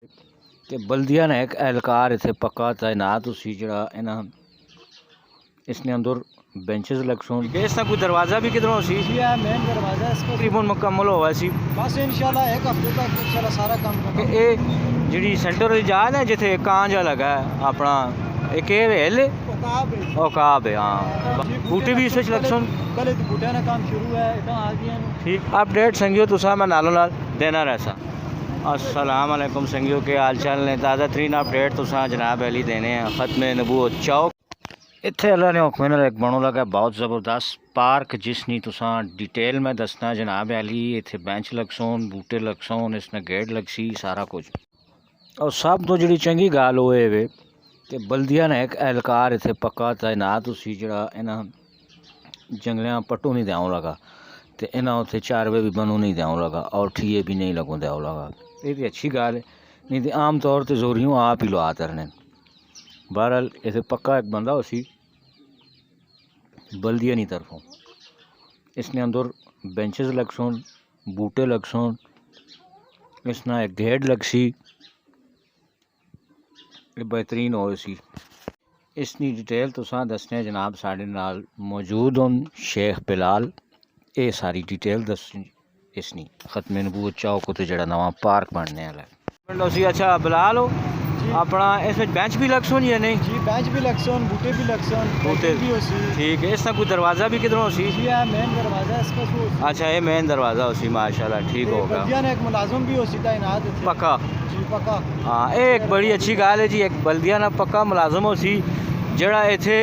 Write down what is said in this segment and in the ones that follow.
कि बल्दिया ने एक एहलकार इतने पक्का तैनात उसी जरा इन्हें इसने अंदर बेंचेस लग इसका कोई दरवाज़ा भी किधरों सी मेन दरवाज़ा इसका तकरीबन मुकम्मल हुआ सी बस इंशाल्लाह एक हफ्ते तक इंशाल्लाह सारा काम ये जी सेंटर जहाज है जिथे कांजा लगा है अपना एक हिल औकाब है। हाँ बूटे भी इस लग कल बूटे का काम शुरू है आ गया ठीक अपडेट संगियो तुसा मैं नालों नाल देना रहसा। अस्सलाम वालेकुम संगियो के हाल चाल ने ताज़ा तरीन अपडेट तुसा जनाब अली देने हैं ख़त्म नबूवत चौक इत्थे अल्लाह ने हुक्म नाल एक बनों लगा बहुत ज़बरदस्त पार्क जिसनी तुसा डिटेल में दसना जनाब अली इत्थे बेंच लगसोन बूटे लगसोन इसने गेट लगसी सारा कुछ और सब तो जी चंगी गाल होए वे कि बल्दिया ने एक एहलकार इत्थे पक्का तैनात उसी जरा इन्हां जंगलियां पट्टू नहीं दें लगा तो इन्हें उत्थे चारवे भी बनू नहीं दें लगा और ठीए भी नहीं लगों दें लगा ये भी अच्छी गाल है नहीं तो आम तौर पर जोरियों आप ही लुआ तरने बहरहाल इसे पक्का एक बंदा उसी बल्दिया नहीं तरफों इसने अंदर बेंचेस लगसोन बूटे लगसोन इसना एक गेट लगसी बेहतरीन हो सी इसकी डिटेल तुसा दसने जनाब साढ़े नाल मौजूद हों शेख बिलाल ये सारी डिटेल दस इसनी ख़त्म नबूवत चौक उत्ते जड़ा नवा पार्क बनने वाला है। अच्छा बिलाल हो अपना इसमें बेंच भी लगसोन या नहीं जी बेंच भी लगसोन बूटे भी लगसोन बूटे भी होसी ठीक है इसका कोई दरवाज़ा भी किधरों सी जी मेन दरवाज़ा इसका अच्छा ये मेन दरवाज़ा उसी माशाल्लाह ठीक होगा बल्दिया ने एक मुलाजिम भी होसी तैनात पक्का जी पक्का हाँ एक बड़ी अच्छी गाल है जी एक बल्दिया ना पक्का मुलाजिम होसी जड़ा इत्थे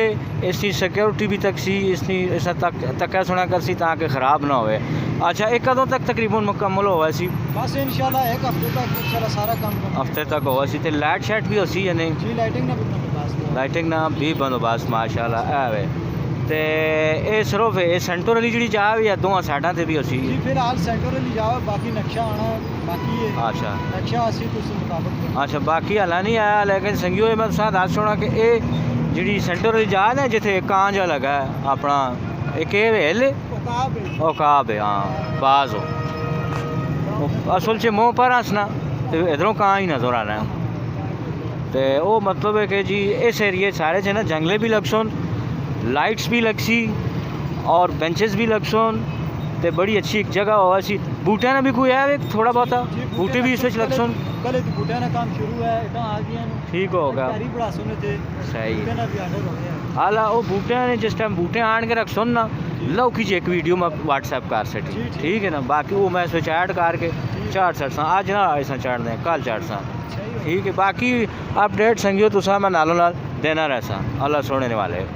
इसकी सिक्योरिटी भी तक सी इसकी इस तक सुना कर सी ताकि ख़राब ना होए। अच्छा एक कदों तक तकरीबन मुकम्मल हुआ सी बस इंशाल्लाह एक हफ्ते तक इंशाल्लाह सारा काम हफ्ते तक हुआ सी तो लाइट शाइट भी होसी या नहीं जी लाइटिंग ना भी बंदोबस्त माशाल्लाह है ते ये सिर्फ ये सेंटर वाली जी चाह भी है दोवां साइडां ते भी होसी जी फिलहाल सेंटर वाली जाओ बाकी नक्शा आना बाकी है अच्छा नक्शा असी उस मुताबिक अच्छा बाकी हला नहीं आया लेकिन संगियो मैं तुसा दस छोड़ा कि ये जी सेंटर वाली जहाज है जिथे कांजा लगा है अपना एक हिल औकाब है हाँ बाज हो असल च मुँह पर हंसना तो इधरों कां ही नजर आना तो वो मतलब है कि जी इस एरिए सारे से ना जंगले भी लगसोन लाइट्स भी लगसी और बेंचेस भी लगसोन तो बड़ी अच्छी एक जगह हो सी बूटे ना भी कोई है थोड़ा बहुत बूटे भी इस लगसोन कल बूटे का काम शुरू है आ गया ठीक होगा सही हाला वो बूटे ने जिस टाइम बूटे आन के रख सुन ना लौकी जी एक वीडियो में व्हाट्सएप कर सकी ठीक है ना बाकी वो मैं इसमें ऐड करके चार चढ़सा अज ना ऐसा चढ़ने कल चढ़सा ठीक है बाकी अपडेट संगियो तुसा मैं नालों नाल देना रहसा अल्लाह सोने वाले।